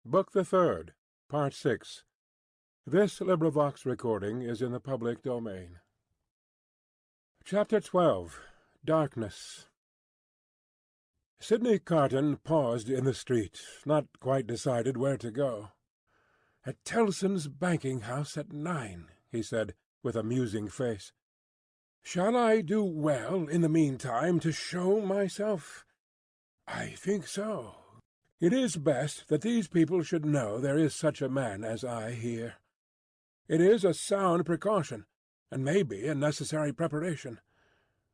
Book the Third, Part 6. Recording is in the public domain. Chapter 12. Darkness. Sidney Carton paused in the street, not quite decided where to go. "At Tellson's banking-house at 9, he said, with a musing face. "Shall I do well, in the meantime, to show myself? I think so. It is best that these people should know there is such a man as I here. It is a sound precaution, and may be a necessary preparation.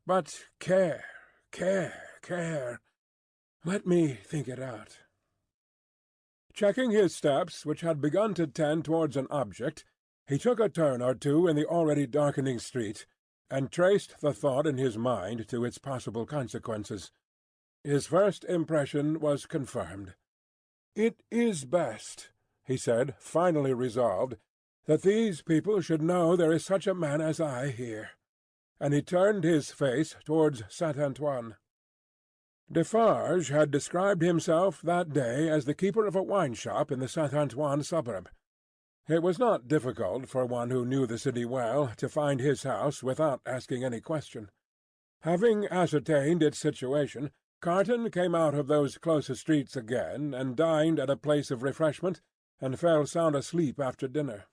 But care, care, care. Let me think it out." Checking his steps, which had begun to tend towards an object, he took a turn or two in the already darkening street, and traced the thought in his mind to its possible consequences. His first impression was confirmed. "It is best," he said, finally resolved, "that these people should know there is such a man as I here." And he turned his face towards St. Antoine. Defarge had described himself that day as the keeper of a wine-shop in the St. Antoine suburb. It was not difficult for one who knew the city well to find his house without asking any question. Having ascertained its situation, Carton came out of those closer streets again, and dined at a place of refreshment, and fell sound asleep after dinner.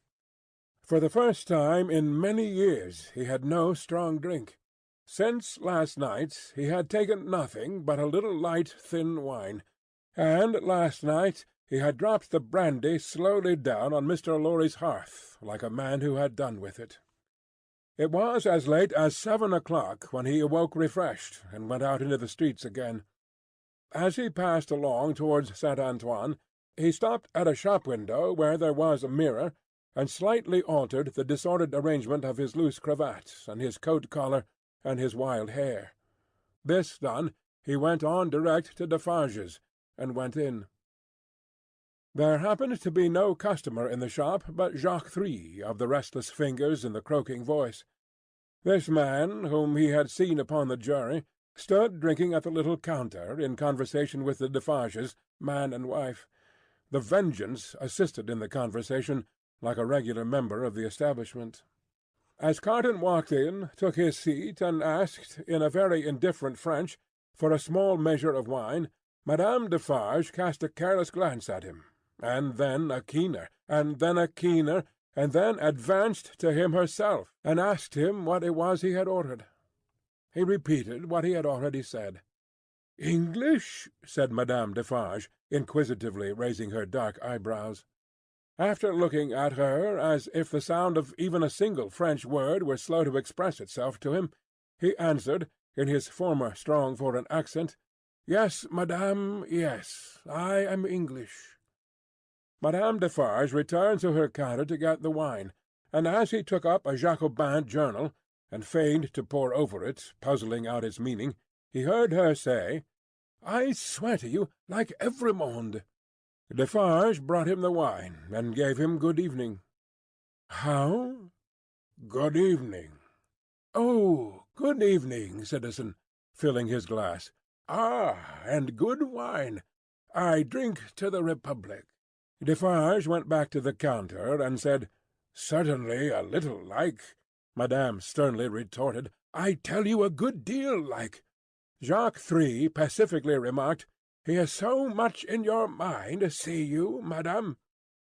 For the first time in many years he had no strong drink. Since last night he had taken nothing but a little light thin wine, and last night he had dropped the brandy slowly down on Mr. Lorry's hearth, like a man who had done with it. It was as late as 7 o'clock when he awoke refreshed, and went out into the streets again. As he passed along towards St. Antoine, he stopped at a shop-window where there was a mirror, and slightly altered the disordered arrangement of his loose cravat, and his coat-collar, and his wild hair. This done, he went on direct to Defarge's, and went in. There happened to be no customer in the shop but Jacques Three, of the restless fingers and the croaking voice. This man, whom he had seen upon the jury, stood drinking at the little counter, in conversation with the Defarges, man and wife. The Vengeance assisted in the conversation, like a regular member of the establishment. As Carton walked in, took his seat, and asked, in a very indifferent French, for a small measure of wine, Madame Defarge cast a careless glance at him, and then a keener, and then a keener, and then advanced to him herself, and asked him what it was he had ordered. He repeated what he had already said. "English?" said Madame Defarge, inquisitively raising her dark eyebrows. After looking at her as if the sound of even a single French word were slow to express itself to him, he answered, in his former strong foreign accent, "Yes, madame, yes, I am English." Madame Defarge returned to her counter to get the wine, and as he took up a Jacobin journal, and feigned to pore over it, puzzling out its meaning, he heard her say, "I swear to you, like Evrémonde." Defarge brought him the wine, and gave him good evening. "How?" "Good evening." "Oh, good evening, citizen," filling his glass. "Ah, and good wine. I drink to the Republic." Defarge went back to the counter, and said, "Certainly a little like." Madame sternly retorted, "I tell you a good deal like." Jacques Three pacifically remarked, "He is so much in your mind, see you, madame."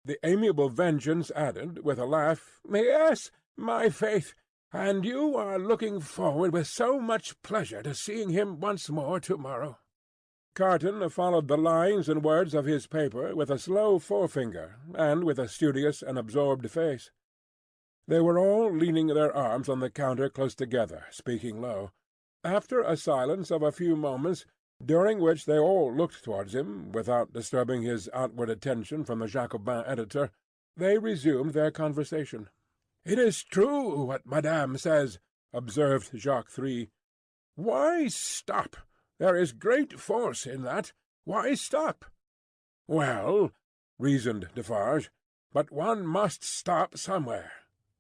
The amiable Vengeance added, with a laugh, "Yes, my faith, and you are looking forward with so much pleasure to seeing him once more to-morrow." Carton followed the lines and words of his paper with a slow forefinger, and with a studious and absorbed face. They were all leaning their arms on the counter close together, speaking low. After a silence of a few moments, during which they all looked towards him, without disturbing his outward attention from the Jacobin editor, they resumed their conversation. "It is true what Madame says," observed Jacques Three. "Why stop? There is great force in that. Why stop?" "Well," reasoned Defarge, "but one must stop somewhere.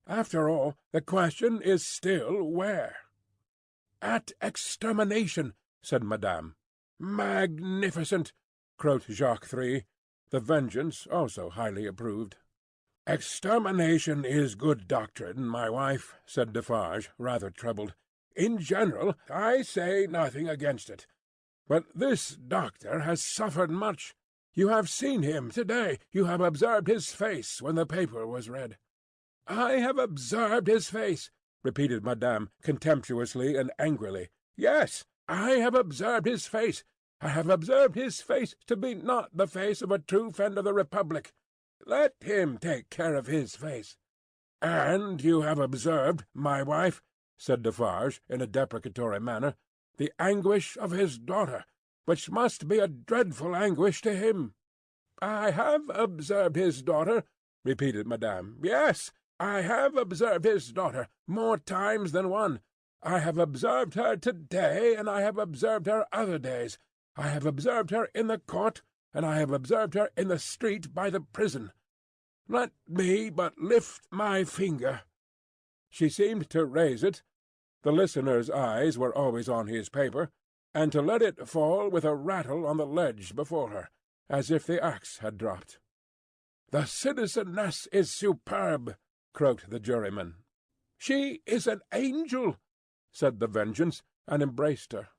After all, the question is still where." "At extermination," said Madame. "Magnificent!" croaked Jacques Three. The Vengeance also highly approved. "Extermination is good doctrine, my wife," said Defarge, rather troubled. "In general, I say nothing against it. But this doctor has suffered much. You have seen him to-day. You have observed his face when the paper was read." "I have observed his face," repeated Madame, contemptuously and angrily. "Yes, I have observed his face. I have observed his face to be not the face of a true friend of the Republic. Let him take care of his face." "And you have observed, my wife," said Defarge, in a deprecatory manner, "the anguish of his daughter, which must be a dreadful anguish to him." "I have observed his daughter," repeated Madame. "Yes, I have observed his daughter, more times than one. I have observed her to-day, and I have observed her other days. I have observed her in the court, and I have observed her in the street by the prison. Let me but lift my finger." She seemed to raise it, the listener's eyes were always on his paper, and to let it fall with a rattle on the ledge before her, as if the axe had dropped. "The citizeness is superb," croaked the juryman. "She is an angel," said the Vengeance, and embraced her.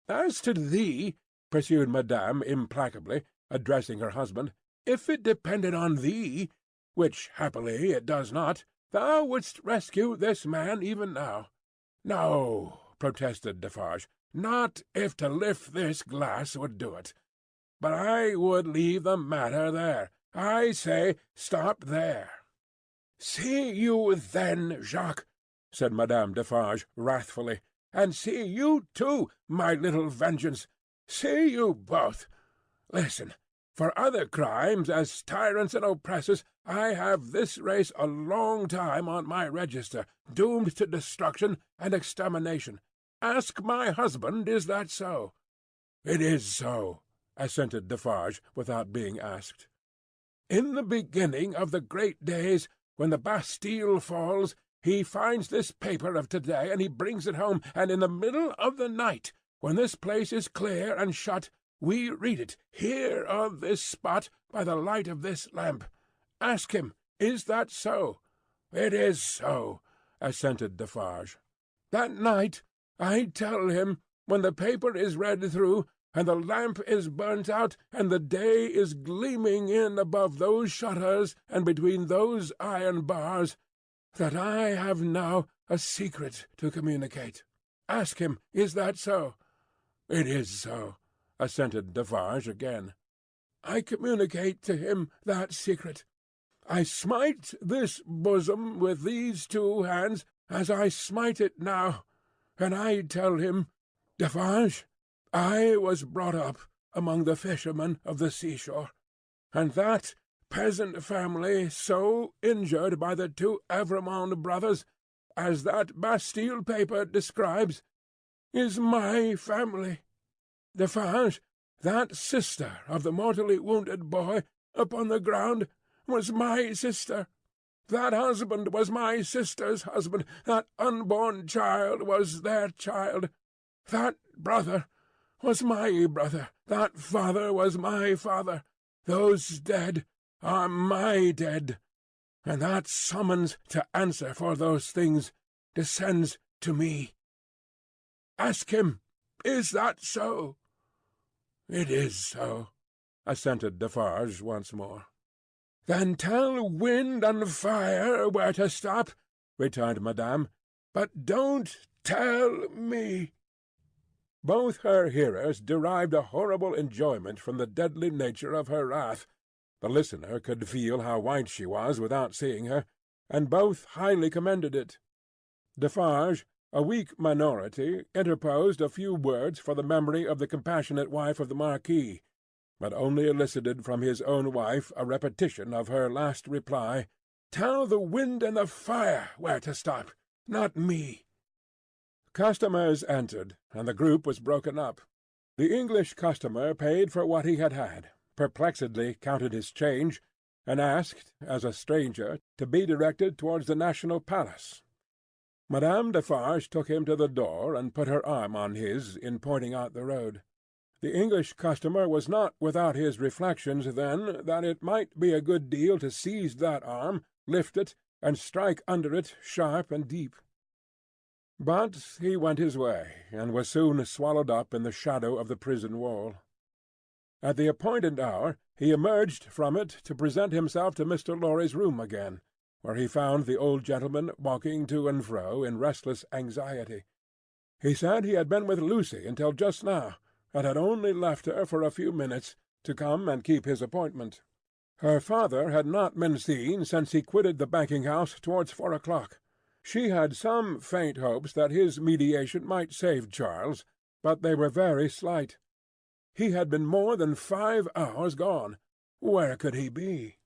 "As to thee," pursued Madame implacably, addressing her husband, "if it depended on thee, which happily it does not, thou wouldst rescue this man even now." "No," protested Defarge, "not if to lift this glass would do it. But I would leave the matter there. I say, stop there." "See you then, Jacques," said Madame Defarge, wrathfully, "and see you too, my little Vengeance. See you both. Listen. For other crimes as tyrants and oppressors, I have this race a long time on my register, doomed to destruction and extermination. Ask my husband, is that so?" "It is so," assented Defarge, without being asked. "In the beginning of the great days, when the Bastille falls, he finds this paper of to-day, and he brings it home, and in the middle of the night, when this place is clear and shut, we read it, here on this spot, by the light of this lamp. Ask him, is that so?" "It is so," assented Defarge. "That night, I tell him, when the paper is read through, and the lamp is burnt out, and the day is gleaming in above those shutters and between those iron bars, that I have now a secret to communicate. Ask him, is that so?" "It is so," assented Defarge again. "I communicate to him that secret. I smite this bosom with these two hands, as I smite it now, and I tell him, Defarge, I was brought up among the fishermen of the seashore, and that peasant family so injured by the two Evrémonde brothers, as that Bastille paper describes, is my family. Defarge, that sister of the mortally wounded boy upon the ground was my sister. That husband was my sister's husband. That unborn child was their child. That brother was my brother. That father was my father. Those dead are my dead. And that summons to answer for those things descends to me. Ask him, is that so?" "It is so," assented Defarge once more. "Then tell wind and fire where to stop," returned Madame, "but don't tell me." Both her hearers derived a horrible enjoyment from the deadly nature of her wrath. The listener could feel how white she was without seeing her, and both highly commended it. Defarge, a weak minority, interposed a few words for the memory of the compassionate wife of the Marquis, but only elicited from his own wife a repetition of her last reply, "Tell the wind and the fire where to stop, not me." Customers entered, and the group was broken up. The English customer paid for what he had, perplexedly counted his change, and asked, as a stranger, to be directed towards the National Palace. Madame Defarge took him to the door, and put her arm on his in pointing out the road. The English customer was not without his reflections, then, that it might be a good deal to seize that arm, lift it, and strike under it sharp and deep. But he went his way, and was soon swallowed up in the shadow of the prison wall. At the appointed hour he emerged from it to present himself to Mr. Lorry's room again, where he found the old gentleman walking to and fro in restless anxiety. He said he had been with Lucy until just now, and had only left her for a few minutes to come and keep his appointment. Her father had not been seen since he quitted the banking-house towards 4 o'clock. She had some faint hopes that his mediation might save Charles, but they were very slight. He had been more than 5 hours gone. Where could he be?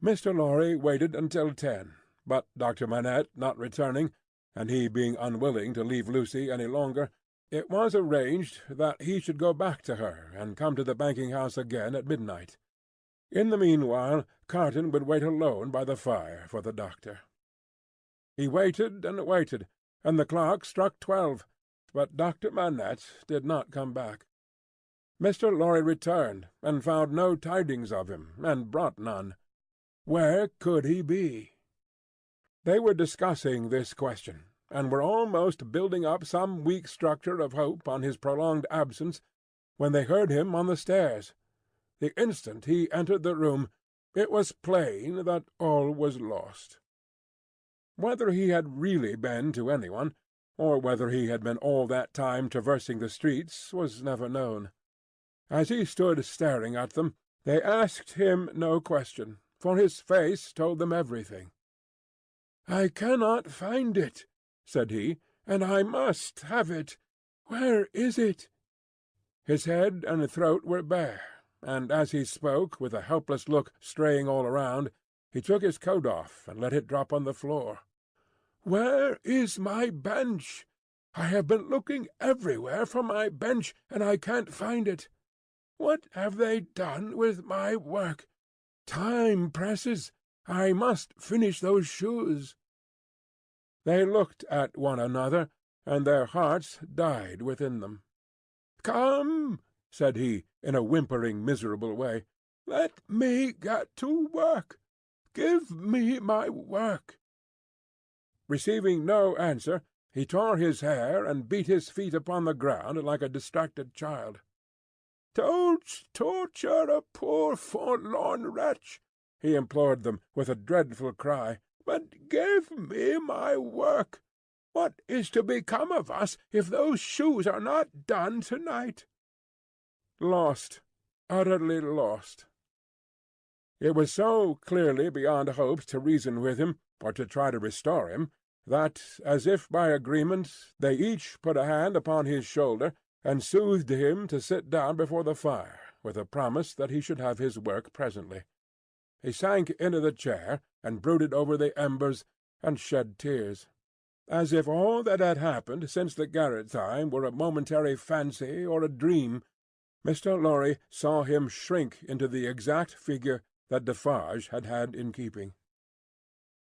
Mr. Lorry waited until 10, but Dr. Manette not returning, and he being unwilling to leave Lucy any longer, it was arranged that he should go back to her and come to the banking-house again at midnight. In the meanwhile Carton would wait alone by the fire for the doctor. He waited and waited, and the clock struck 12, but Dr. Manette did not come back. Mr. Lorry returned, and found no tidings of him, and brought none. Where could he be? They were discussing this question, and were almost building up some weak structure of hope on his prolonged absence, when they heard him on the stairs. The instant he entered the room, it was plain that all was lost. Whether he had really been to any one, or whether he had been all that time traversing the streets, was never known. As he stood staring at them, they asked him no question, for his face told them everything. "I cannot find it," said he, "and I must have it. Where is it?" His head and throat were bare, and as he spoke, with a helpless look straying all around, he took his coat off and let it drop on the floor. "Where is my bench? I have been looking everywhere for my bench, and I can't find it. What have they done with my work? Time presses. I must finish those shoes." They looked at one another, and their hearts died within them. "Come," said he, in a whimpering, miserable way, "let me get to work. Give me my work." Receiving no answer, he tore his hair and beat his feet upon the ground like a distracted child. "Don't torture a poor forlorn wretch," he implored them with a dreadful cry, "but give me my work. What is to become of us if those shoes are not done to-night?" Lost, utterly lost. It was so clearly beyond hope to reason with him, or to try to restore him, that, as if by agreement, they each put a hand upon his shoulder, and soothed him to sit down before the fire, with a promise that he should have his work presently. He sank into the chair, and brooded over the embers, and shed tears, as if all that had happened since the garret time were a momentary fancy or a dream. Mr. Lorry saw him shrink into the exact figure that Defarge had had in keeping.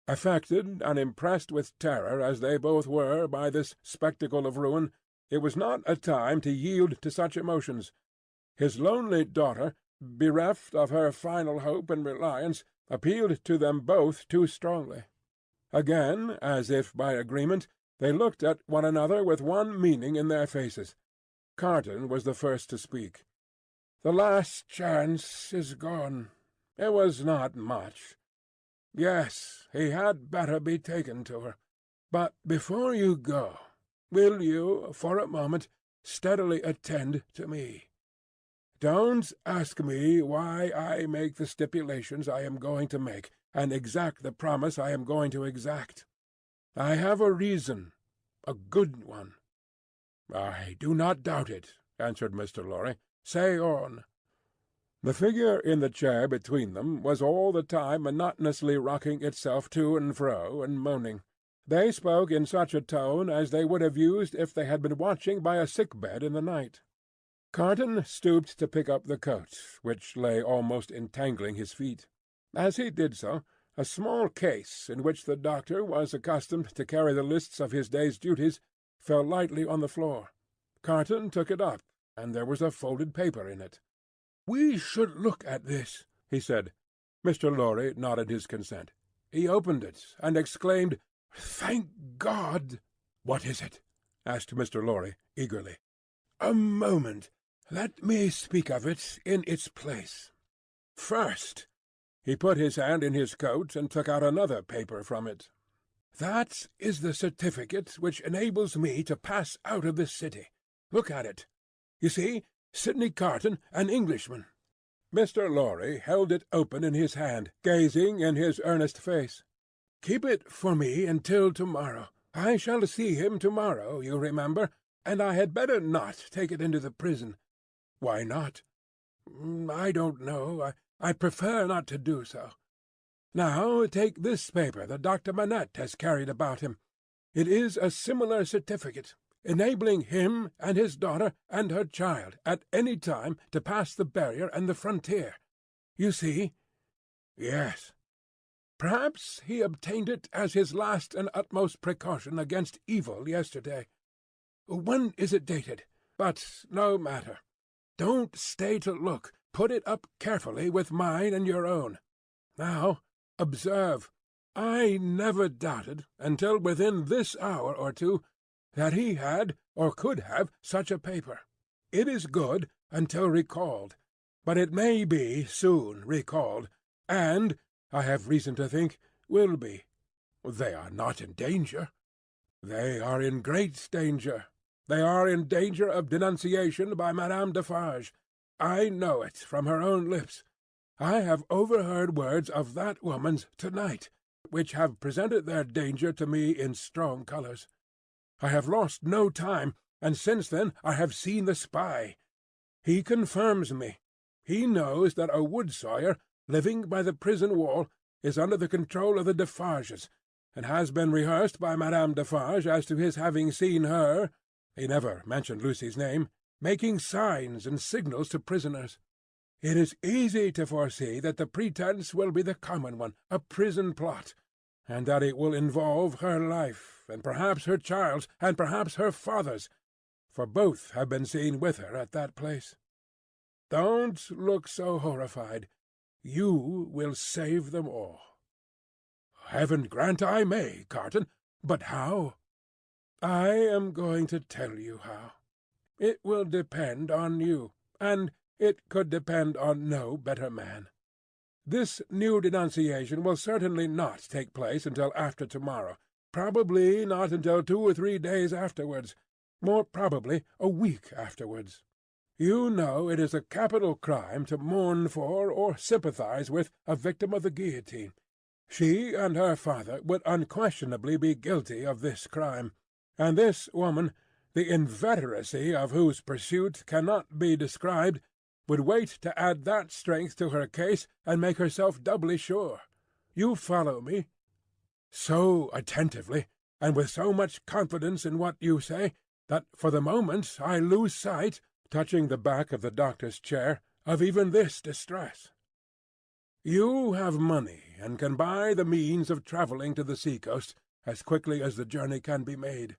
Affected and impressed with terror as they both were by this spectacle of ruin, it was not a time to yield to such emotions. His lonely daughter, bereft of her final hope and reliance, appealed to them both too strongly. Again, as if by agreement, they looked at one another with one meaning in their faces. Carton was the first to speak. "The last chance is gone. It was not much. Yes, he had better be taken to her. But before you go, will you, for a moment, steadily attend to me? Don't ask me why I make the stipulations I am going to make, and exact the promise I am going to exact. I have a reason, a good one." "I do not doubt it," answered Mr. Lorry. "Say on." The figure in the chair between them was all the time monotonously rocking itself to and fro, and moaning. They spoke in such a tone as they would have used if they had been watching by a sick-bed in the night. Carton stooped to pick up the coat, which lay almost entangling his feet. As he did so, a small case, in which the doctor was accustomed to carry the lists of his day's duties, fell lightly on the floor. Carton took it up, and there was a folded paper in it. "We should look at this," he said. Mr. Lorry nodded his consent. He opened it, and exclaimed, "Thank God!" "What is it?" asked Mr. Lorry, eagerly. "A moment. Let me speak of it in its place. First," he put his hand in his coat and took out another paper from it. "That is the certificate which enables me to pass out of this city. Look at it. You see, Sidney Carton, an Englishman." Mr. Lorry held it open in his hand, gazing in his earnest face. "Keep it for me until tomorrow. I shall see him tomorrow, you remember, and I had better not take it into the prison." "Why not?" "I don't know. I prefer not to do so. Now take this paper that Dr. Manette has carried about him. It is a similar certificate, enabling him and his daughter and her child at any time to pass the barrier and the frontier. You see?" "Yes." "Perhaps he obtained it as his last and utmost precaution against evil yesterday. When is it dated? But no matter. Don't stay to look. Put it up carefully with mine and your own. Now, observe. I never doubted, until within this hour or two, that he had or could have such a paper. It is good until recalled, but it may be soon recalled, and, I have reason to think, will be. They are not in danger." "They are in great danger. They are in danger of denunciation by Madame Defarge. I know it from her own lips. I have overheard words of that woman's to-night, which have presented their danger to me in strong colours. I have lost no time, and since then I have seen the spy. He confirms me. He knows that a wood sawyer, living by the prison wall, is under the control of the Defarges, and has been rehearsed by Madame Defarge as to his having seen her—he never mentioned Lucy's name—making signs and signals to prisoners. It is easy to foresee that the pretence will be the common one, a prison plot, and that it will involve her life, and perhaps her child's, and perhaps her father's, for both have been seen with her at that place. Don't look so horrified. You will save them all." "Heaven grant I may, Carton. But how?" "I am going to tell you how. It will depend on you, and it could depend on no better man. This new denunciation will certainly not take place until after tomorrow, probably not until 2 or 3 days afterwards, more probably a week afterwards. You know it is a capital crime to mourn for or sympathize with a victim of the guillotine. She and her father would unquestionably be guilty of this crime, and this woman, the inveteracy of whose pursuit cannot be described, would wait to add that strength to her case and make herself doubly sure. You follow me?" "So attentively, and with so much confidence in what you say, that for the moment I lose sight," touching the back of the doctor's chair, "of even this distress. You have money, and can buy the means of travelling to the sea-coast as quickly as the journey can be made.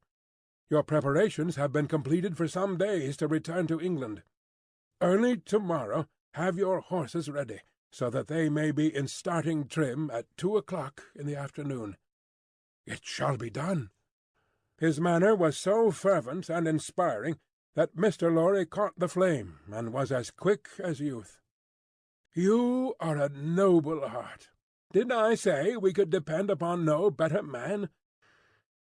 Your preparations have been completed for some days to return to England. Early tomorrow have your horses ready, so that they may be in starting trim at 2 o'clock in the afternoon." "It shall be done." His manner was so fervent and inspiring that Mr. Lorry caught the flame, and was as quick as youth. "You are a noble heart. Didn't I say we could depend upon no better man?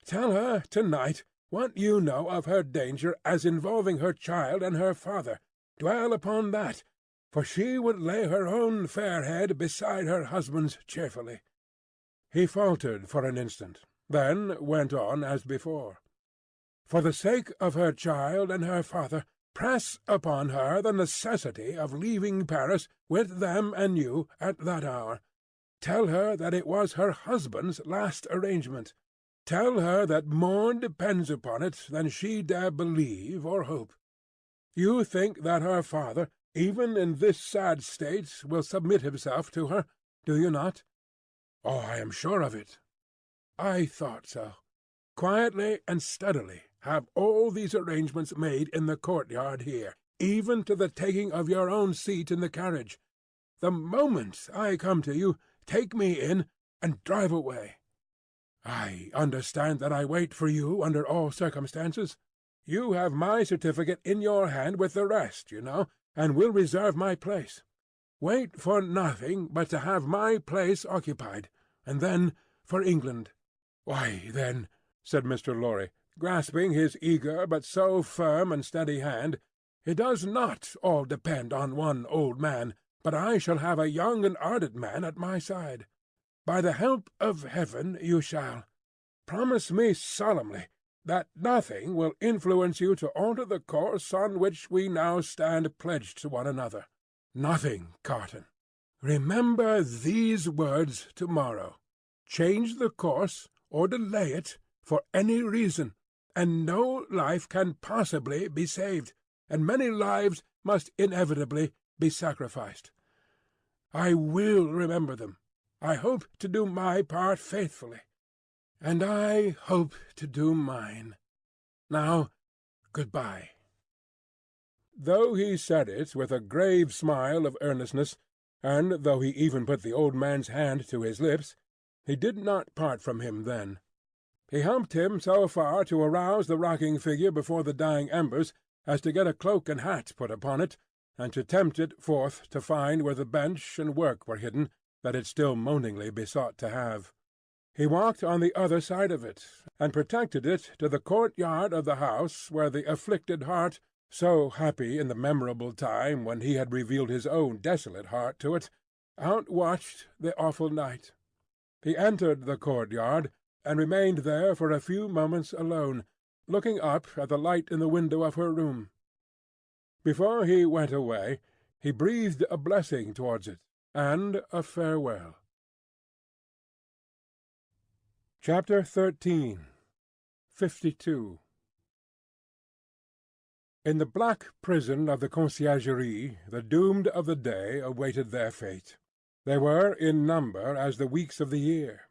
Tell her to-night what you know of her danger as involving her child and her father. Dwell upon that, for she would lay her own fair head beside her husband's cheerfully." He faltered for an instant, then went on as before. "For the sake of her child and her father, press upon her the necessity of leaving Paris with them and you at that hour. Tell her that it was her husband's last arrangement. Tell her that more depends upon it than she dare believe or hope. You think that her father, even in this sad state, will submit himself to her, do you not?" "Oh, I am sure of it." "I thought so. Quietly and steadily have all these arrangements made in the courtyard here, even to the taking of your own seat in the carriage. The moment I come to you, take me in and drive away. I understand that I wait for you under all circumstances. You have my certificate in your hand with the rest, you know, and will reserve my place. Wait for nothing but to have my place occupied, and then for England." "Why, then," said Mr. Lorry, grasping his eager but so firm and steady hand, "it does not all depend on one old man, but I shall have a young and ardent man at my side. By the help of heaven you shall. Promise me solemnly that nothing will influence you to alter the course on which we now stand pledged to one another. Nothing, Carton. Remember these words to-morrow. Change the course, or delay it, for any reason, and no life can possibly be saved, and many lives must inevitably be sacrificed. I will remember them. I hope to do my part faithfully. And I hope to do mine. Now, good-bye." Though he said it with a grave smile of earnestness, and though he even put the old man's hand to his lips, he did not part from him then. He helped him so far to arouse the rocking figure before the dying embers as to get a cloak and hat put upon it, and to tempt it forth to find where the bench and work were hidden that it still moaningly besought to have. He walked on the other side of it, and protected it to the courtyard of the house where the afflicted heart, so happy in the memorable time when he had revealed his own desolate heart to it, outwatched the awful night. He entered the courtyard, and remained there for a few moments alone, looking up at the light in the window of her room. Before he went away, he breathed a blessing towards it, and a farewell. Chapter 13. 52. In the black prison of the Conciergerie the doomed of the day awaited their fate. They were in number as the weeks of the year.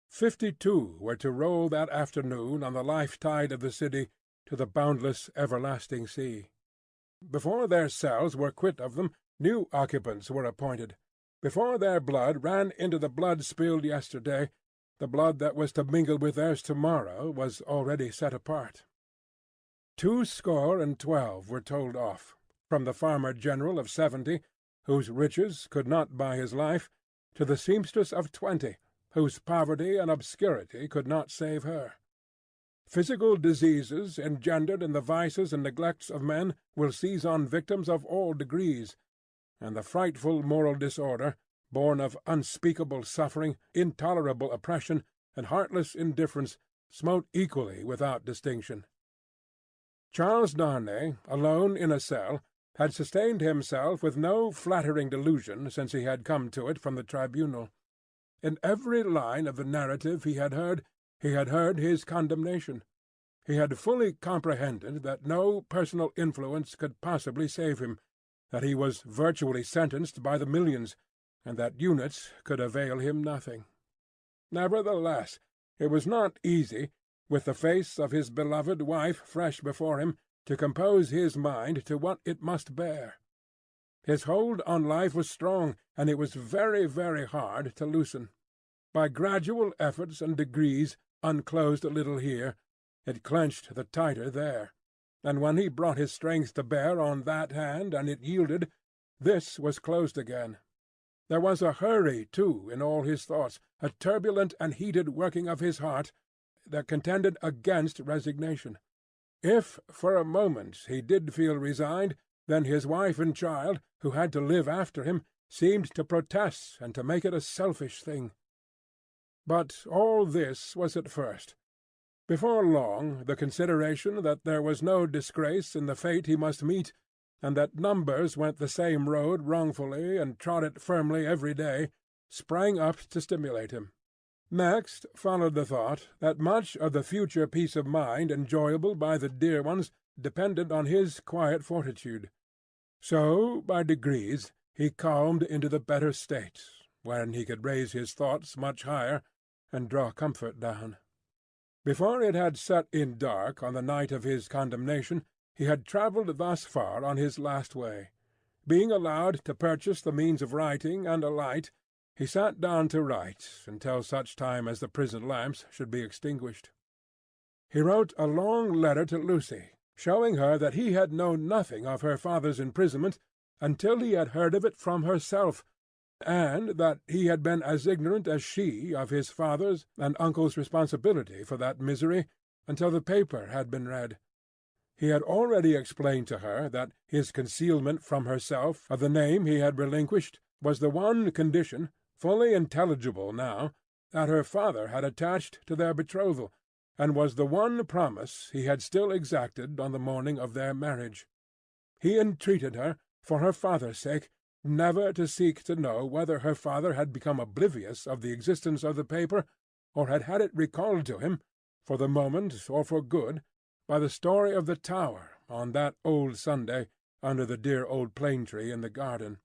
52 were to roll that afternoon on the life-tide of the city to the boundless everlasting sea. Before their cells were quit of them, new occupants were appointed. Before their blood ran into the blood spilled yesterday, the blood that was to mingle with theirs tomorrow was already set apart. 212 were told off, from the farmer-general of 70, whose riches could not buy his life, to the seamstress of 20, whose poverty and obscurity could not save her. Physical diseases engendered in the vices and neglects of men will seize on victims of all degrees, and the frightful moral disorder, born of unspeakable suffering, intolerable oppression, and heartless indifference, smote equally without distinction. Charles Darnay, alone in a cell, had sustained himself with no flattering delusion since he had come to it from the tribunal. In every line of the narrative he had heard his condemnation. He had fully comprehended that no personal influence could possibly save him, that he was virtually sentenced by the millions, and that units could avail him nothing. Nevertheless, it was not easy, with the face of his beloved wife fresh before him, to compose his mind to what it must bear. His hold on life was strong, and it was very, very hard to loosen. By gradual efforts and degrees, unclosed a little here, it clenched the tighter there, and when he brought his strength to bear on that hand and it yielded, this was closed again. There was a hurry, too, in all his thoughts, a turbulent and heated working of his heart that contended against resignation. If for a moment he did feel resigned, then his wife and child, who had to live after him, seemed to protest and to make it a selfish thing. But all this was at first. Before long the consideration that there was no disgrace in the fate he must meet, and that numbers went the same road wrongfully and trod it firmly every day, sprang up to stimulate him. Next followed the thought that much of the future peace of mind enjoyable by the dear ones depended on his quiet fortitude. So, by degrees, he calmed into the better state, when he could raise his thoughts much higher, and draw comfort down. Before it had set in dark on the night of his condemnation, he had travelled thus far on his last way. Being allowed to purchase the means of writing and a light, he sat down to write until such time as the prison lamps should be extinguished. He wrote a long letter to Lucy, showing her that he had known nothing of her father's imprisonment until he had heard of it from herself, and that he had been as ignorant as she of his father's and uncle's responsibility for that misery until the paper had been read. He had already explained to her that his concealment from herself of the name he had relinquished was the one condition, fully intelligible now, that her father had attached to their betrothal, and was the one promise he had still exacted on the morning of their marriage. He entreated her, for her father's sake, never to seek to know whether her father had become oblivious of the existence of the paper, or had had it recalled to him, for the moment or for good, by the story of the tower on that old Sunday under the dear old plane-tree in the garden.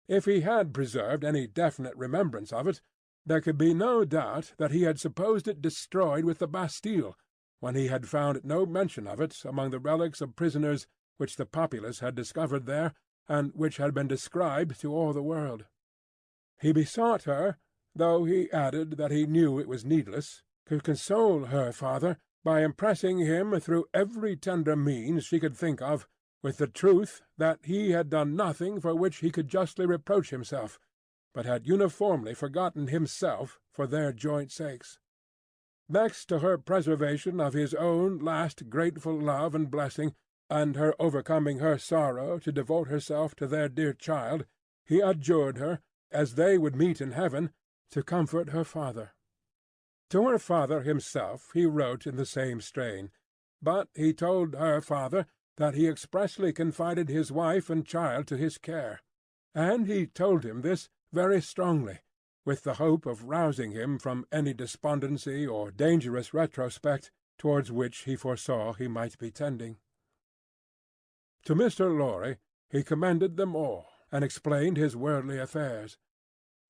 If he had preserved any definite remembrance of it, there could be no doubt that he had supposed it destroyed with the Bastille, when he had found no mention of it among the relics of prisoners which the populace had discovered there, and which had been described to all the world. He besought her, though he added that he knew it was needless, to console her father by impressing him through every tender means she could think of with the truth that he had done nothing for which he could justly reproach himself, but had uniformly forgotten himself for their joint sakes. Next to her preservation of his own last grateful love and blessing, and her overcoming her sorrow to devote herself to their dear child, he adjured her, as they would meet in heaven, to comfort her father. To her father himself he wrote in the same strain, but he told her father that he expressly confided his wife and child to his care, and he told him this very strongly, with the hope of rousing him from any despondency or dangerous retrospect towards which he foresaw he might be tending. To Mr. Lorry he commended them all, and explained his worldly affairs.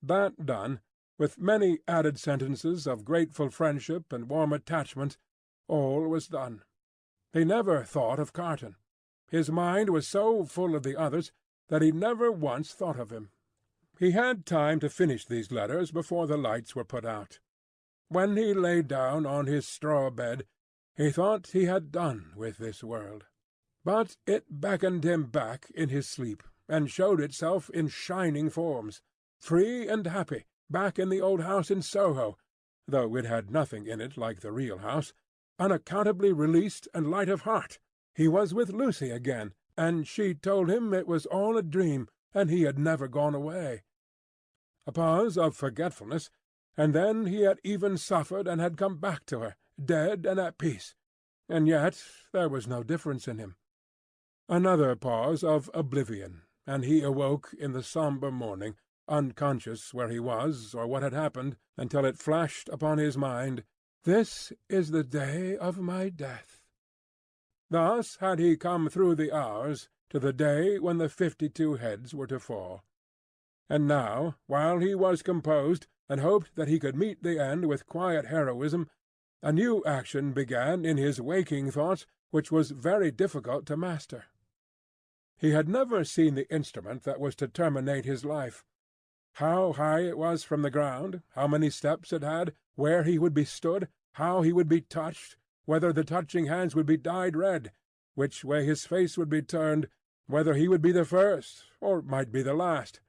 That done, with many added sentences of grateful friendship and warm attachment, all was done. He never thought of Carton. His mind was so full of the others that he never once thought of him. He had time to finish these letters before the lights were put out. When he lay down on his straw bed, he thought he had done with this world. But it beckoned him back in his sleep, and showed itself in shining forms, free and happy, back in the old house in Soho, though it had nothing in it like the real house, unaccountably released and light of heart. He was with Lucy again, and she told him it was all a dream, and he had never gone away. A pause of forgetfulness, and then he had even suffered and had come back to her, dead and at peace, and yet there was no difference in him. Another pause of oblivion, and he awoke in the sombre morning, unconscious where he was or what had happened, until it flashed upon his mind, "This is the day of my death." Thus had he come through the hours to the day when the 52 heads were to fall. And now, while he was composed, and hoped that he could meet the end with quiet heroism, a new action began in his waking thoughts which was very difficult to master. He had never seen the instrument that was to terminate his life. How high it was from the ground, how many steps it had, where he would be stood, how he would be touched, whether the touching hands would be dyed red, which way his face would be turned, whether he would be the first, or might be the last.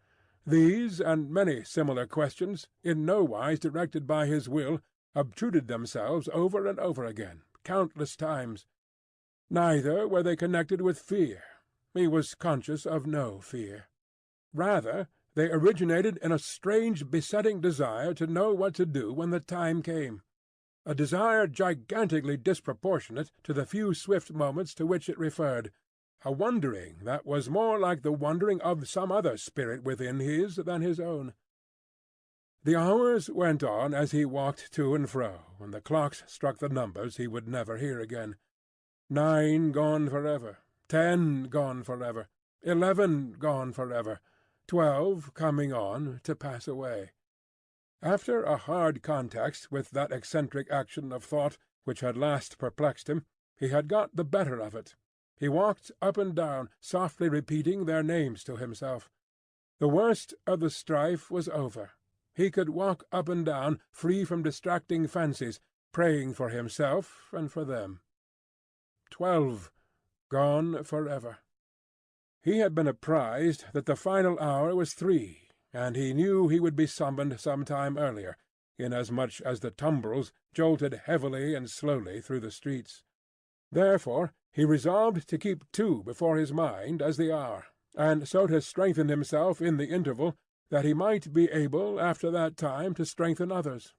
These and many similar questions, in no wise directed by his will, obtruded themselves over and over again, countless times. Neither were they connected with fear. He was conscious of no fear. Rather, they originated in a strange besetting desire to know what to do when the time came, a desire gigantically disproportionate to the few swift moments to which it referred, a wondering that was more like the wondering of some other spirit within his than his own. The hours went on as he walked to and fro, and the clocks struck the numbers he would never hear again. 9 gone forever, 10 gone forever, 11 gone forever, 12 coming on to pass away. After a hard context with that eccentric action of thought which had last perplexed him, he had got the better of it. He walked up and down, softly repeating their names to himself. The worst of the strife was over. He could walk up and down, free from distracting fancies, praying for himself and for them. 12. Gone forever. He had been apprised that the final hour was 3, and he knew he would be summoned some time earlier, inasmuch as the tumbrils jolted heavily and slowly through the streets. Therefore he resolved to keep 2 before his mind as the hour, and so to strengthen himself in the interval, that he might be able after that time to strengthen others.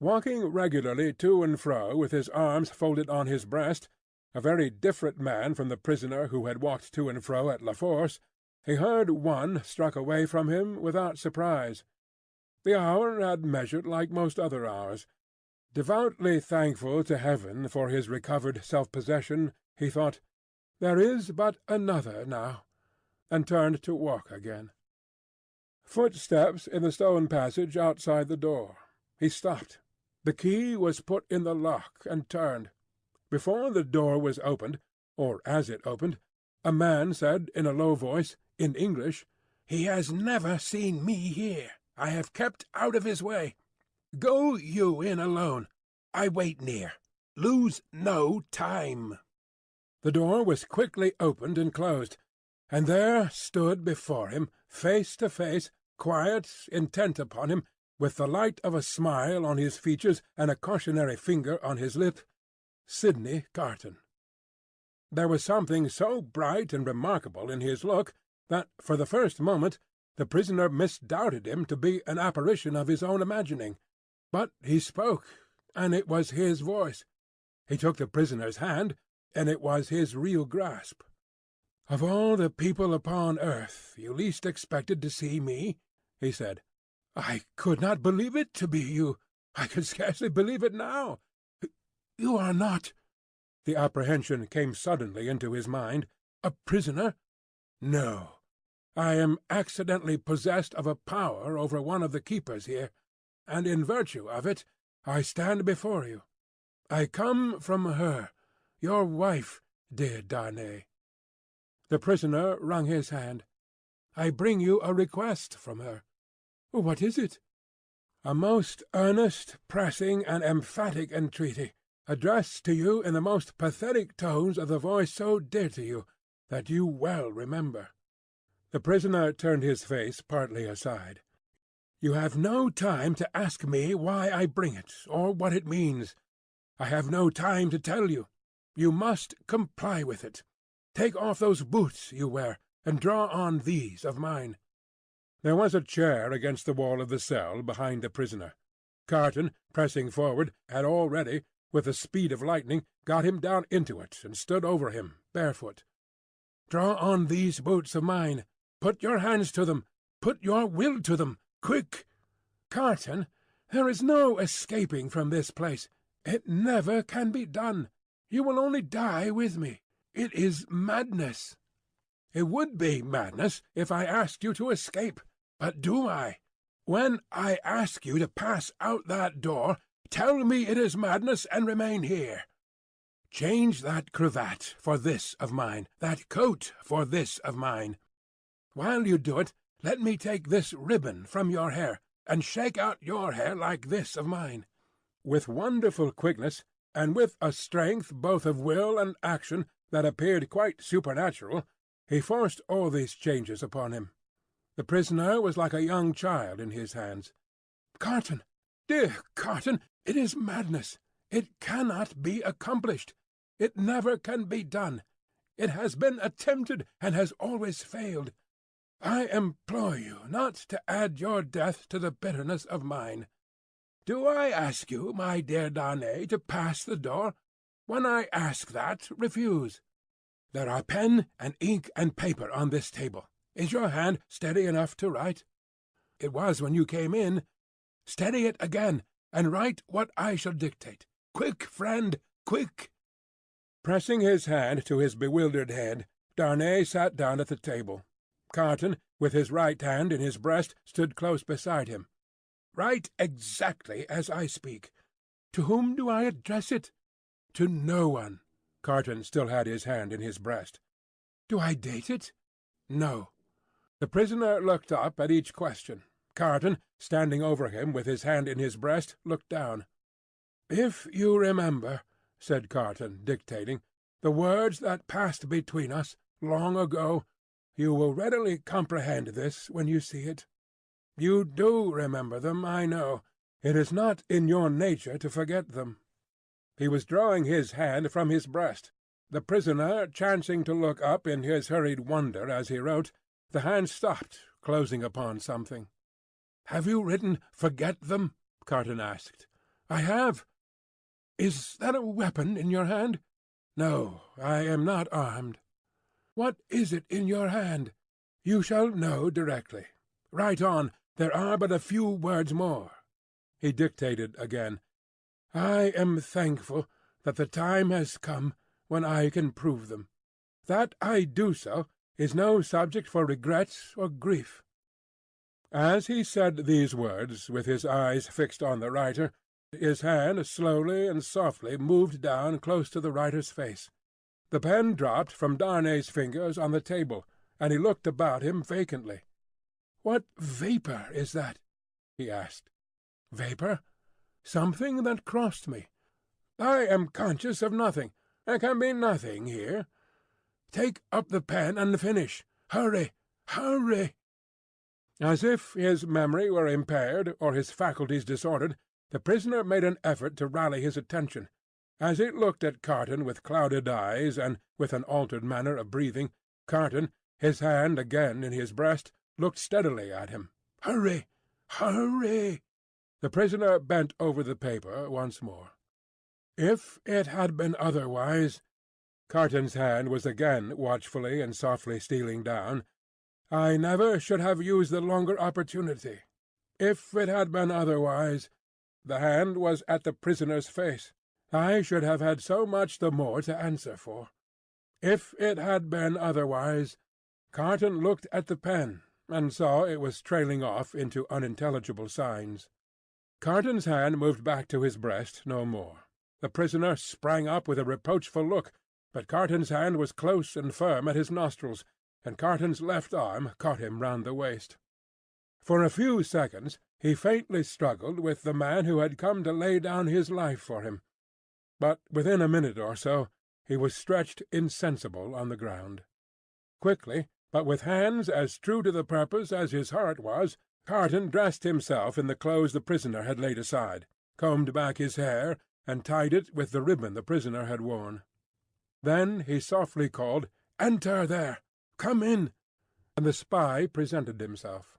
Walking regularly to and fro with his arms folded on his breast, a very different man from the prisoner who had walked to and fro at La Force, he heard one struck away from him without surprise. The hour had measured like most other hours. Devoutly thankful to heaven for his recovered self-possession, he thought, "There is but another now," and turned to walk again. Footsteps in the stone passage outside the door. He stopped. The key was put in the lock and turned. Before the door was opened, or as it opened, a man said in a low voice, in English, "He has never seen me here. I have kept out of his way. Go you in alone. I wait near. Lose no time." The door was quickly opened and closed, and there stood before him, face to face, quiet, intent upon him, with the light of a smile on his features and a cautionary finger on his lip, Sidney Carton. There was something so bright and remarkable in his look that, for the first moment, the prisoner misdoubted him to be an apparition of his own imagining. But he spoke, and it was his voice. He took the prisoner's hand, and it was his real grasp. "Of all the people upon earth, you least expected to see me," he said. "I could not believe it to be you. I could scarcely believe it now. You are not—" The apprehension came suddenly into his mind. "A prisoner?" "No. I am accidentally possessed of a power over one of the keepers here, and in virtue of it I stand before you. I come from her, your wife, dear Darnay." The prisoner wrung his hand. "I bring you a request from her." "What is it?" "A most earnest, pressing, and emphatic entreaty, addressed to you in the most pathetic tones of the voice so dear to you, that you well remember." The prisoner turned his face partly aside. "You have no time to ask me why I bring it, or what it means. I have no time to tell you. You must comply with it. Take off those boots you wear, and draw on these of mine." There was a chair against the wall of the cell behind the prisoner. Carton, pressing forward, had already, with the speed of lightning, got him down into it, and stood over him, barefoot. "Draw on these boots of mine. Put your hands to them. Put your will to them. Quick! Carton, there is no escaping from this place. It never can be done. You will only die with me. It is madness." "It would be madness if I asked you to escape. But do I? When I ask you to pass out that door, tell me it is madness and remain here. Change that cravat for this of mine, that coat for this of mine. While you do it, let me take this ribbon from your hair, and shake out your hair like this of mine." With wonderful quickness, and with a strength both of will and action that appeared quite supernatural, he forced all these changes upon him. The prisoner was like a young child in his hands. "Carton, dear Carton, it is madness. It cannot be accomplished. It never can be done. It has been attempted, and has always failed. I implore you not to add your death to the bitterness of mine. Do I ask you, my dear Darnay, to pass the door? When I ask that, refuse. There are pen and ink and paper on this table. Is your hand steady enough to write? It was when you came in. Steady it again, and write what I shall dictate. Quick, friend, quick!" Pressing his hand to his bewildered head, Darnay sat down at the table. Carton, with his right hand in his breast, stood close beside him. "Write exactly as I speak. To whom do I address it? To no one. Carton still had his hand in his breast. "Do I date it?" "No." The prisoner looked up at each question. Carton, standing over him with his hand in his breast, looked down. "If you remember," said Carton, dictating, "the words that passed between us long ago, you will readily comprehend this when you see it. You do remember them, I know. It is not in your nature to forget them." He was drawing his hand from his breast. The prisoner, chancing to look up in his hurried wonder as he wrote, the hand stopped, closing upon something. "Have you written 'forget them'?" Carton asked. "I have." "Is that a weapon in your hand?" "No, I am not armed." "What is it in your hand?" "You shall know directly. Write on. There are but a few words more." He dictated again. "I am thankful that the time has come when I can prove them. That I do so is no subject for regret or grief." As he said these words, with his eyes fixed on the writer, his hand slowly and softly moved down close to the writer's face. The pen dropped from Darnay's fingers on the table, and he looked about him vacantly. "What vapour is that?" he asked. "Vapour? Something that crossed me. I am conscious of nothing. There can be nothing here. Take up the pen and finish. Hurry! Hurry!" As if his memory were impaired or his faculties disordered, the prisoner made an effort to rally his attention. As he looked at Carton with clouded eyes and with an altered manner of breathing, Carton, his hand again in his breast, looked steadily at him. "Hurry! Hurry!" The prisoner bent over the paper once more. "If it had been otherwise—" Carton's hand was again watchfully and softly stealing down. "I never should have used the longer opportunity. If it had been otherwise—" The hand was at the prisoner's face. "I should have had so much the more to answer for. If it had been otherwise—" Carton looked at the pen, and saw it was trailing off into unintelligible signs. Carton's hand moved back to his breast no more. The prisoner sprang up with a reproachful look, but Carton's hand was close and firm at his nostrils, and Carton's left arm caught him round the waist. For a few seconds he faintly struggled with the man who had come to lay down his life for him, but within a minute or so he was stretched insensible on the ground. Quickly, but with hands as true to the purpose as his heart was, Carton dressed himself in the clothes the prisoner had laid aside, combed back his hair, and tied it with the ribbon the prisoner had worn. Then he softly called, "Enter there! Come in!" and the spy presented himself.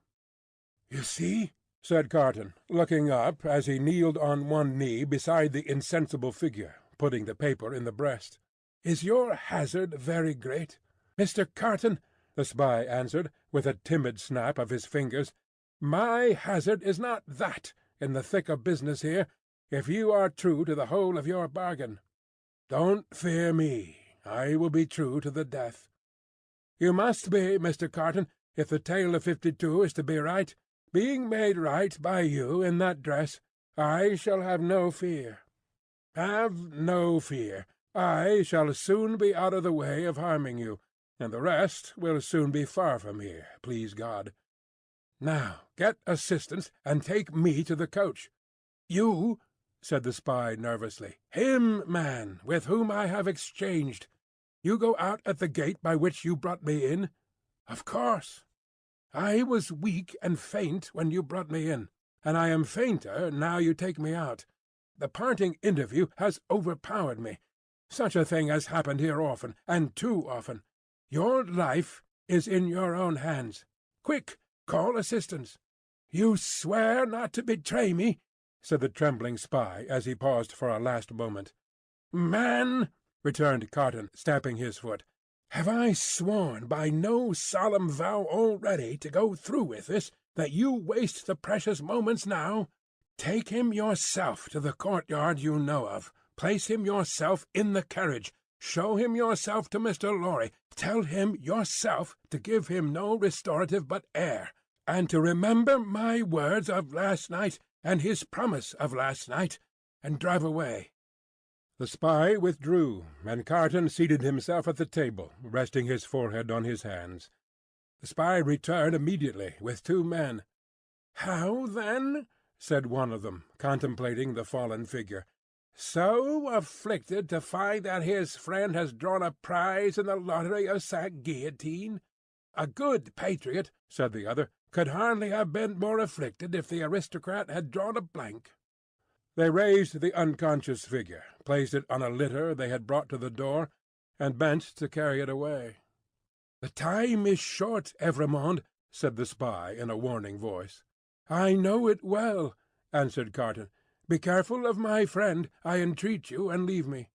"You see," said Carton, looking up as he kneeled on one knee beside the insensible figure, putting the paper in the breast. "Is your hazard very great?" "Mr. Carton," the spy answered, with a timid snap of his fingers, "my hazard is not that, in the thick of business here, if you are true to the whole of your bargain. Don't fear me. I will be true to the death. You must be, Mr. Carton, if the tale of 52 is to be right. Being made right by you in that dress, I shall have no fear. Have no fear. I shall soon be out of the way of harming you, and the rest will soon be far from here, please God. Now get assistance, and take me to the coach. You," said the spy nervously, "him, man, with whom I have exchanged. You go out at the gate by which you brought me in?" "Of course." "I was weak and faint when you brought me in, and I am fainter now you take me out. The parting interview has overpowered me. Such a thing has happened here often, and too often. Your life is in your own hands. Quick, call assistance." "You swear not to betray me?" said the trembling spy as he paused for a last moment. "Man," returned Carton, stamping his foot, "have I sworn by no solemn vow already to go through with this, that you waste the precious moments now? Take him yourself to the courtyard you know of. Place him yourself in the carriage. Show him yourself to Mr. Lorry. Tell him yourself to give him no restorative but air, and to remember my words of last night and his promise of last night, and drive away." The spy withdrew, and Carton seated himself at the table, resting his forehead on his hands. The spy returned immediately with 2 men. "How, then?" said one of them, contemplating the fallen figure. "So afflicted to find that his friend has drawn a prize in the lottery of St. Guillotine? A good patriot," said the other, "could hardly have been more afflicted if the aristocrat had drawn a blank." They raised the unconscious figure, placed it on a litter they had brought to the door, and bent to carry it away. "The time is short, Evrémonde," said the spy in a warning voice. "I know it well," answered Carton. "Be careful of my friend, I entreat you, and leave me."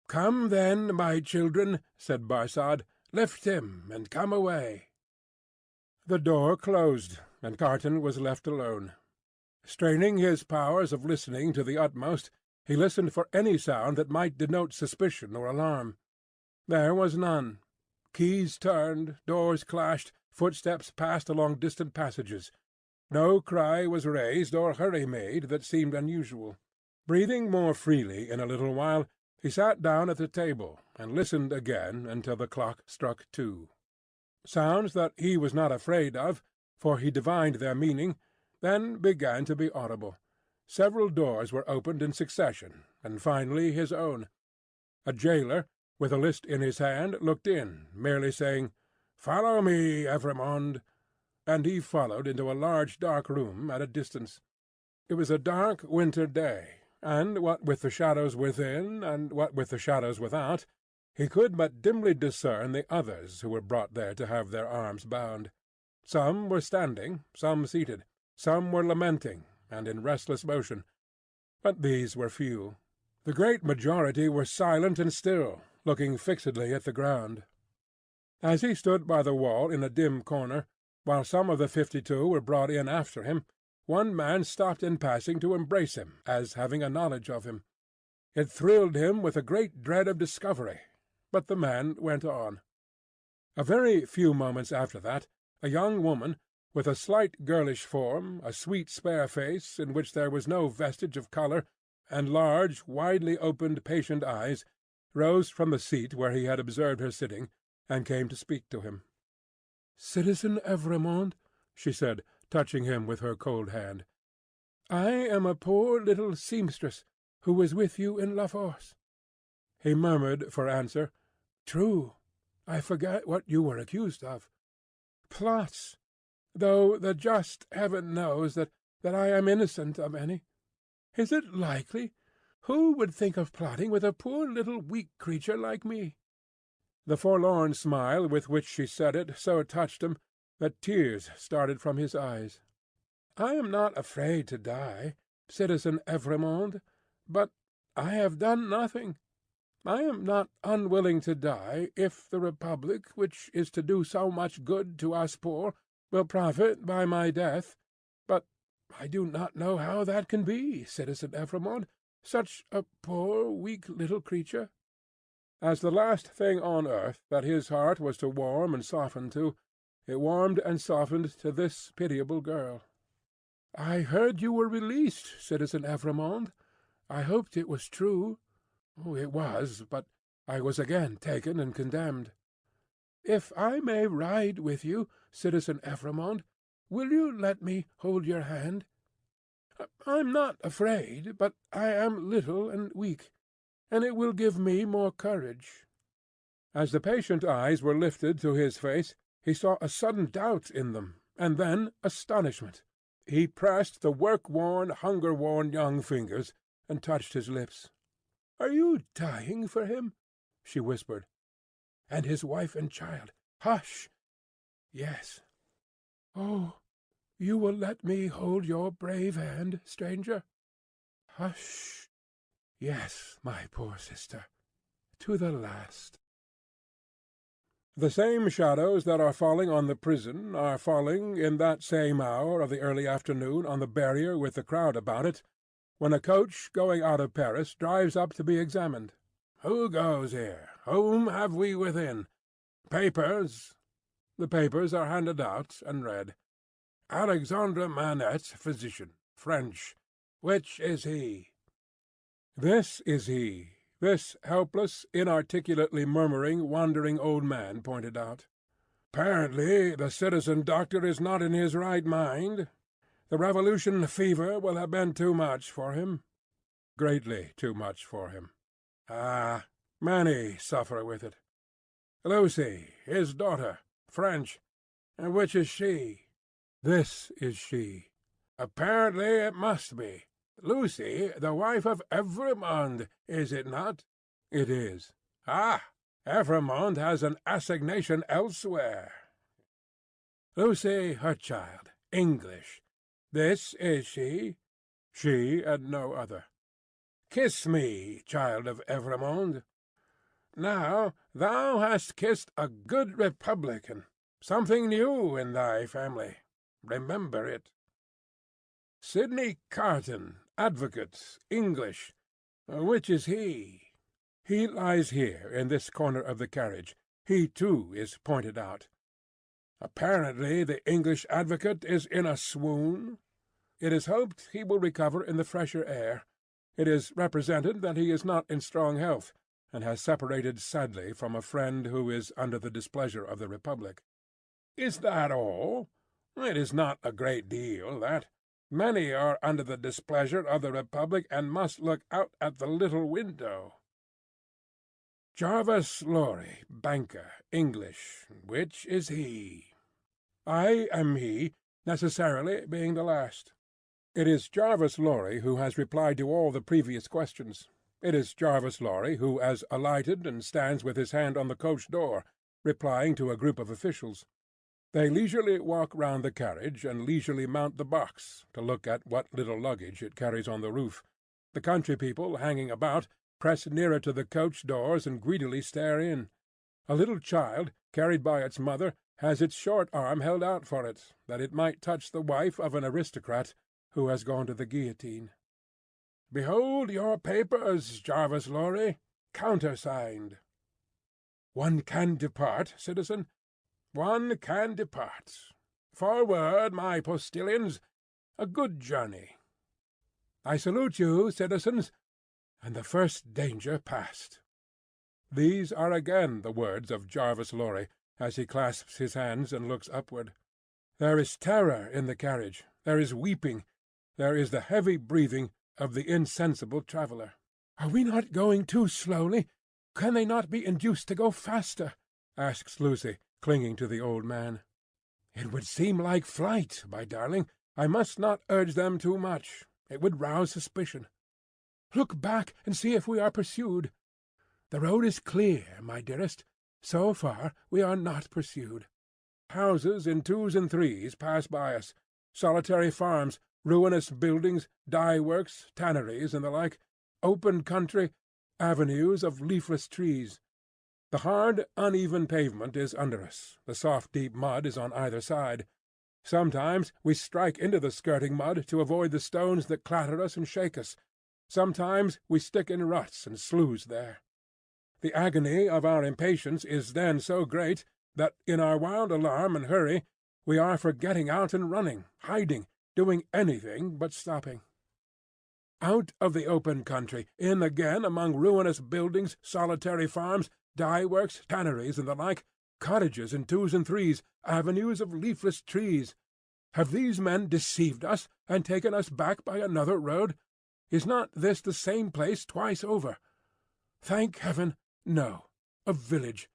"Come then, my children," said Barsad. "Lift him, and come away." The door closed, and Carton was left alone. Straining his powers of listening to the utmost, he listened for any sound that might denote suspicion or alarm. There was none. Keys turned, doors clashed, footsteps passed along distant passages. No cry was raised or hurry made that seemed unusual. Breathing more freely in a little while, he sat down at the table and listened again until the clock struck 2. Sounds that he was not afraid of, for he divined their meaning, then began to be audible. Several doors were opened in succession, and finally his own. A jailer, with a list in his hand, looked in, merely saying, "Follow me, Evrémonde," and he followed into a large dark room at a distance. It was a dark winter day, and what with the shadows within and what with the shadows without, he could but dimly discern the others who were brought there to have their arms bound. Some were standing, some seated, some were lamenting and in restless motion, but these were few. The great majority were silent and still, looking fixedly at the ground. As he stood by the wall in a dim corner, while some of the 52 were brought in after him, one man stopped in passing to embrace him, as having a knowledge of him. It thrilled him with a great dread of discovery, but the man went on. A very few moments after that, a young woman, with a slight girlish form, a sweet spare face in which there was no vestige of colour, and large, widely opened, patient eyes, rose from the seat where he had observed her sitting, and came to speak to him. "Citizen Evrémonde," she said, touching him with her cold hand, "I am a poor little seamstress who was with you in La Force." He murmured for answer, "True. I forget what you were accused of." "Plots, though the just heaven knows that I am innocent of any. Is it likely? Who would think of plotting with a poor little weak creature like me?" The forlorn smile with which she said it so touched him that tears started from his eyes. "I am not afraid to die, citizen Evrémonde, but I have done nothing. I am not unwilling to die if the Republic, which is to do so much good to us poor, will profit by my death. But I do not know how that can be, citizen Evrémonde, such a poor, weak little creature." As the last thing on earth that his heart was to warm and soften to, it warmed and softened to this pitiable girl. "I heard you were released, citizen Evrémonde. I hoped it was true." "It was, but I was again taken and condemned." "If I may ride with you, citizen Evrémonde, will you let me hold your hand? I'm not afraid, but I am little and weak, and it will give me more courage." As the patient eyes were lifted to his face, he saw a sudden doubt in them, and then astonishment. He pressed the work-worn, hunger-worn young fingers, and touched his lips. "Are you dying for him?" she whispered. "And his wife and child? Hush! Yes. Oh, you will let me hold your brave hand, stranger? Hush! Yes, my poor sister, to the last." The same shadows that are falling on the prison are falling in that same hour of the early afternoon on the barrier with the crowd about it, when a coach going out of Paris drives up to be examined. "Who goes here? Whom have we within? Papers." The papers are handed out and read. "Alexandre Manette, physician, French. Which is he?" "This is he. this helpless, inarticulately murmuring, wandering old man pointed out. "Apparently the citizen doctor is not in his right mind. The revolution fever will have been too much for him. Greatly too much for him. Ah, many suffer with it. Lucy, his daughter, French. Which is she?" "This is she." "Apparently it must be. Lucy, the wife of Evrémonde, is it not?" "It is." "Ah, Evrémonde has an assignation elsewhere. Lucy, her child, English. This is she?" "She and no other." "Kiss me, child of Evrémonde. Now thou hast kissed a good Republican. Something new in thy family. Remember it. Sidney Carton, advocate, English. Which is he?" "He lies here, in this corner of the carriage. He, too, is pointed out." "Apparently the English advocate is in a swoon?" "It is hoped he will recover in the fresher air. It is represented that he is not in strong health, and has separated sadly from a friend who is under the displeasure of the Republic." "Is that all? It is not a great deal, that. Many are under the displeasure of the Republic, and must look out at the little window. Jarvis Lorry, banker, English. Which is he?" "I am he, necessarily being the last." It is Jarvis Lorry who has replied to all the previous questions. It is Jarvis Lorry who has alighted and stands with his hand on the coach door, replying to a group of officials. They leisurely walk round the carriage and leisurely mount the box, to look at what little luggage it carries on the roof. The country people, hanging about, press nearer to the coach doors and greedily stare in. A little child, carried by its mother, has its short arm held out for it, that it might touch the wife of an aristocrat who has gone to the guillotine. "Behold your papers, Jarvis Lorry, countersigned." "One can depart, citizen?" "One can depart. Forward, my postillions! A good journey." "I salute you, citizens, and the first danger past." These are again the words of Jarvis Lorry, as he clasps his hands and looks upward. There is terror in the carriage, there is weeping, there is the heavy breathing of the insensible traveller. "Are we not going too slowly? Can they not be induced to go faster?" asks Lucy, clinging to the old man. "It would seem like flight, my darling. I must not urge them too much. It would rouse suspicion." "Look back and see if we are pursued." "The road is clear, my dearest. So far we are not pursued. Houses in twos and threes pass by us, solitary farms, ruinous buildings, dye-works, tanneries, and the like, open country, avenues of leafless trees. The hard, uneven pavement is under us, the soft deep mud is on either side. Sometimes we strike into the skirting mud to avoid the stones that clatter us and shake us. Sometimes we stick in ruts and sloughs there. The agony of our impatience is then so great that in our wild alarm and hurry we are for getting out and running, hiding, doing anything but stopping. Out of the open country, in again among ruinous buildings, solitary farms, dye-works, tanneries, and the like, cottages in twos and threes, avenues of leafless trees. Have these men deceived us, and taken us back by another road? Is not this the same place twice over? Thank heaven, no. A village.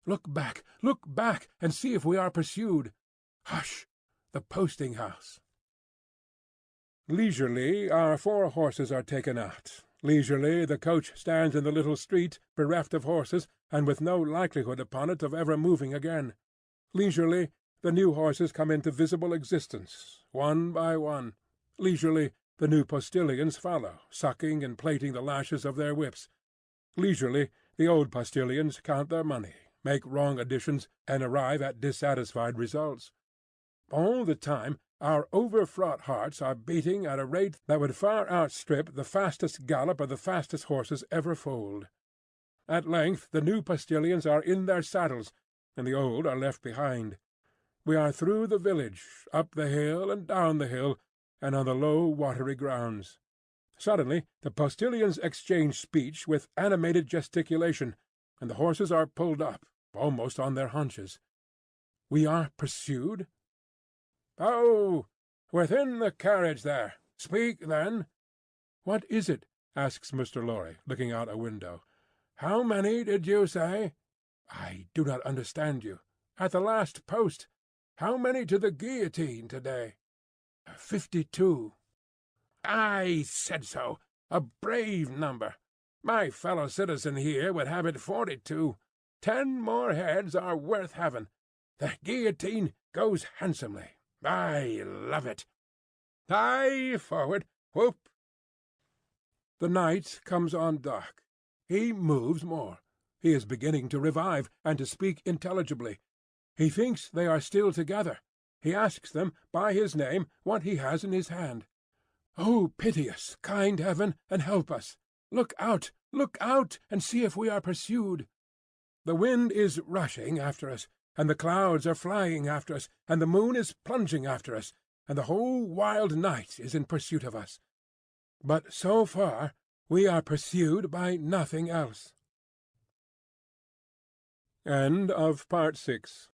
Look back, and see if we are pursued. Hush! The posting-house. Leisurely our 4 horses are taken out. Leisurely the coach stands in the little street, bereft of horses, and with no likelihood upon it of ever moving again. Leisurely the new horses come into visible existence, one by one. Leisurely the new postillions follow, sucking and plaiting the lashes of their whips. Leisurely the old postillions count their money, make wrong additions, and arrive at dissatisfied results. All the time our overfraught hearts are beating at a rate that would far outstrip the fastest gallop of the fastest horses ever foaled. At length the new postillions are in their saddles, and the old are left behind. We are through the village, up the hill and down the hill, and on the low watery grounds. Suddenly the postilions exchange speech with animated gesticulation, and the horses are pulled up, almost on their haunches. We are pursued? "Oh, within the carriage there. Speak, then." "What is it?" asks Mr. Lorry, looking out a window. "How many did you say?" "I do not understand you." "At the last post. How many to the guillotine to-day?" "52." "I said so. A brave number. My fellow citizen here would have it 42. 10 more heads are worth having. The guillotine goes handsomely. I love it. Aye, forward! Whoop!" The night comes on dark. He moves more. He is beginning to revive, and to speak intelligibly. He thinks they are still together. He asks them by his name what he has in his hand. "Oh, pity us, kind heaven, and help us! Look out, and see if we are pursued. The wind is rushing after us, and the clouds are flying after us, and the moon is plunging after us, and the whole wild night is in pursuit of us. But so far we are pursued by nothing else." End of Part 6.